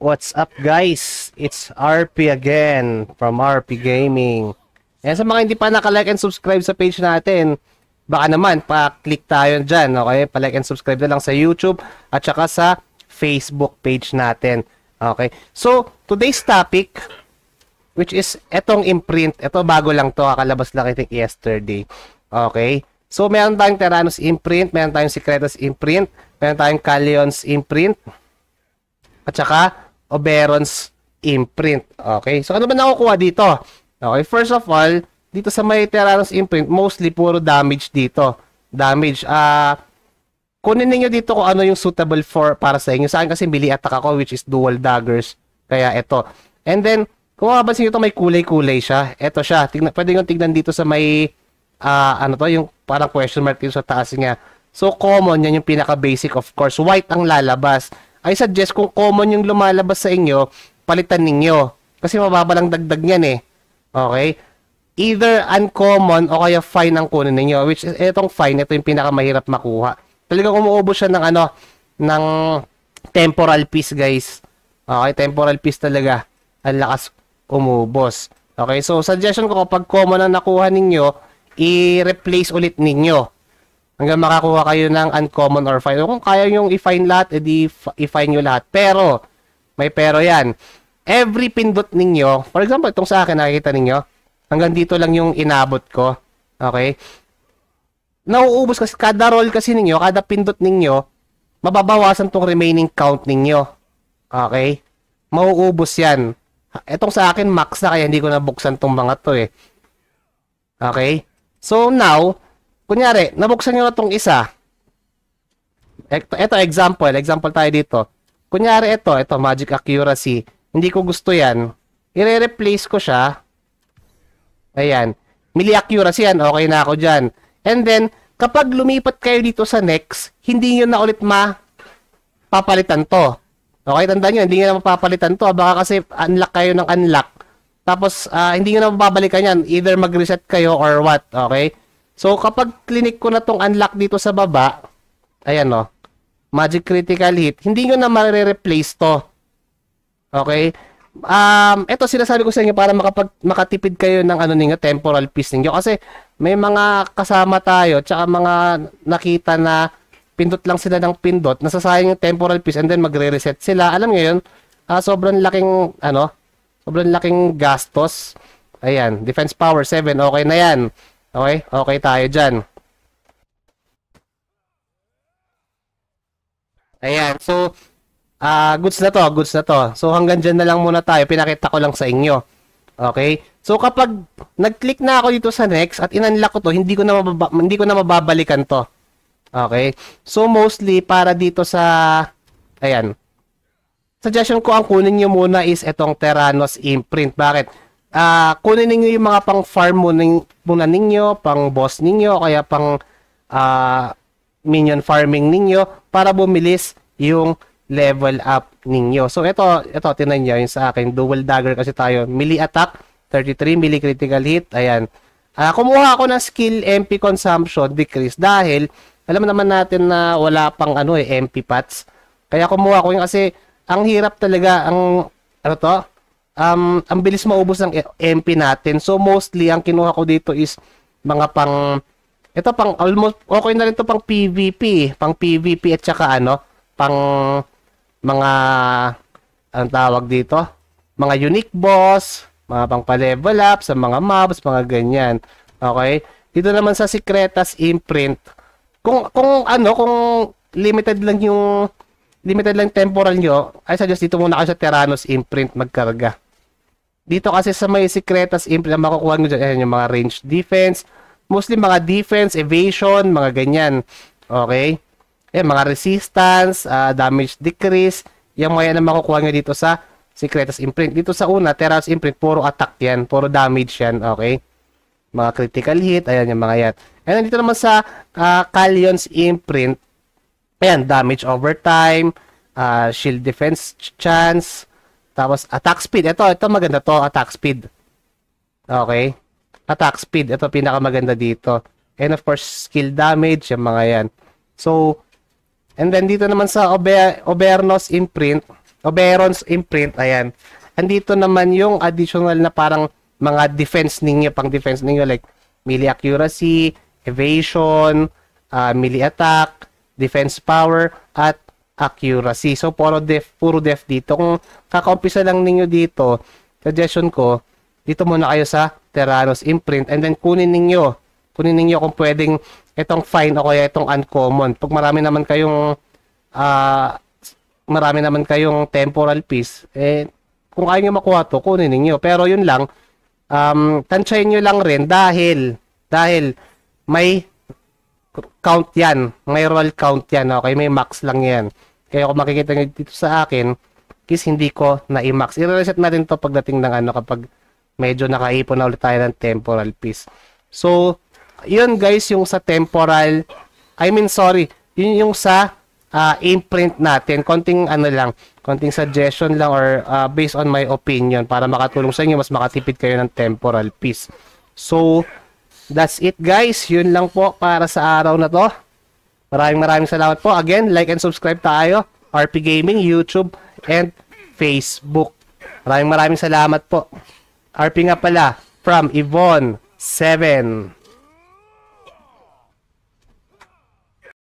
What's up guys? It's RP again from RP Gaming. Ayan, sa mga hindi pa naka-like and subscribe sa page natin, baka naman pa-click tayo dyan, okay? Pa-like and subscribe na lang sa YouTube at saka sa Facebook page natin. Okay? So, today's topic, which is etong imprint. Ito bago lang to, kakalabas lang I think yesterday. Okay? So, meron tayong Tyrannus imprint, meron tayong Secretus imprint, meron tayong Calion's imprint, at saka Oberon's imprint. Okay? So, ano ba nakukuha dito? Okay, first of all, dito sa may Tyrannus imprint, mostly puro damage dito. Damage. Kunin niyo dito kung ano yung suitable for para sa inyo. Sa akin kasi melee attack ako, which is dual daggers. Kaya ito. And then, kung mapapansin nyo ito, may kulay-kulay siya. Ito siya. Pwede nyo tignan dito sa may, ano to, yung parang question mark dito sa taas niya. So, common, yan yung pinaka-basic, of course. White ang lalabas. I suggest kung common yung lumalabas sa inyo, palitan ninyo. Kasi mababa lang dagdag niyan eh. Okay? Either uncommon o kaya fine ang kunin ninyo. Which is, itong fine, ito yung pinakamahirap makuha. Talagang umuubos siya ng ano, ng temporal piece, guys. Okay? Temporal piece talaga. Ang lakas umubos. Okay? So, suggestion ko kapag common ang nakuha ninyo, i-replace ulit ninyo. Hanggang makakuha kayo ng uncommon or fine. Kung kaya nyong i-fine lahat, edi i-fine nyo lahat. Pero, may pero yan. Every pindot ninyo, for example, itong sa akin, nakikita ninyo, hanggang dito lang yung inabot ko. Okay? Nauubos kasi, kada roll kasi ninyo, kada pindot ninyo, mababawasan tong remaining count ninyo. Okay? Mauubos yan. Itong sa akin, max na, kaya hindi ko nabuksan tong mga to eh. Okay? So, now, kunyari, nabuksan nyo na itong isa. Ito, example tayo dito. Kunyari, ito, magic accuracy. Hindi ko gusto yan. I-replace ko siya. Ayan. Melee accuracy yan. Okay na ako dyan. And then, kapag lumipat kayo dito sa next, hindi nyo na ulit mapapalitan to. Okay, tandaan nyo, hindi nyo na mapapalitan to. Baka kasi unlock kayo ng unlock. Tapos, hindi nyo na mapapalikan yan. Either mag-reset kayo or what. Okay? So, kapag clinic ko na tong unlock dito sa baba, ayan o, magic critical hit, hindi nyo na ma-replace to. Okay? Ito sinasabi ko sa inyo para makatipid kayo ng ano ninyo, temporal piece ninyo. Kasi may mga kasama tayo, tsaka mga nakita na pindot lang sila ng pindot, nasasayang yung temporal piece and then magre-reset sila. Alam nyo yun, sobrang laking gastos. Ayan, defense power 7, okay na yan. Okay? Okay tayo dyan. Ayan. So, goods na to. So, hanggang dyan na lang muna tayo. Pinakita ko lang sa inyo. Okay? So, kapag nag-click na ako dito sa next at in-unlock ko to, hindi ko na mababalikan to. Okay? So, mostly, para dito sa, ayan. Suggestion ko, ang kunin nyo muna is itong Tyrannus imprint. Bakit? Kunin ninyo yung mga pang farm muna ninyo, pang boss ninyo, kaya pang minion farming ninyo para bumilis yung level up ninyo. So ito tinan niyo yung sa akin, dual dagger kasi tayo, melee attack 33, melee critical hit. Ayan. Kumuha ako ng skill MP consumption decrease dahil alam naman natin na wala pang MP pots. Kaya kumuha ko yung kasi ang hirap talaga ang bilis maubos ng MP natin. So, mostly, ang kinuha ko dito is mga pang almost, okay na rin to pang PvP. Pang PvP at saka pang mga, anong tawag dito? Mga unique boss, mga pang pa-level up sa mga mobs, mga ganyan. Okay? Dito naman sa Secretus imprint, kung limited lang temporal nyo, I suggest dito muna kayo sa Tyrannus imprint magkarga. Dito kasi sa may Secretus imprint, makukuha nyo dyan yung mga range defense, mostly mga defense, evasion, mga ganyan. Okay? Mga resistance, damage decrease, yung mga yan na makukuha nyo dito sa Secretus imprint. Dito sa una, Tyrannus imprint, puro attack yan, puro damage yan. Okay? Mga critical hit, ayan yung mga yan. And dito naman sa Calion's imprint, ayan, damage over time, shield defense chance, tapos attack speed. Ito maganda to, attack speed. Okay? Attack speed, ito pinakamaganda dito. And of course, skill damage, yung mga yan. So, and then dito naman sa Oberon's imprint, Oberon's imprint, ayan. Andito naman yung additional na parang mga defense ninyo, pang defense ninyo like melee accuracy, evasion, melee attack, defense power, at accuracy. So, puro def dito. Kung kakaumpisa lang ninyo dito, suggestion ko, dito muna kayo sa Terranos imprint and then kunin ninyo kung pwedeng itong fine o kaya itong uncommon. Pag marami naman kayong temporal piece, kung kaya nyo makuha to, kunin ninyo. Pero yun lang, tansyahin nyo lang rin dahil may count yan. May roll count yan. Okay? May max lang yan. Kaya kung makikita nyo dito sa akin, is hindi ko na-i-max. I-reset natin to pagdating ng kapag medyo nakaipon na ulit tayo ng temporal piece. So, yun guys, yung sa temporal, yun yung sa imprint natin. Konting suggestion lang or based on my opinion para makatulong sa inyo, mas makatipid kayo ng temporal piece. So, that's it guys. Yun lang po para sa araw na to. Maraming salamat po. Again, like and subscribe tayo. RP Gaming, YouTube, and Facebook. Maraming salamat po. RP nga pala, from Yvonne 7.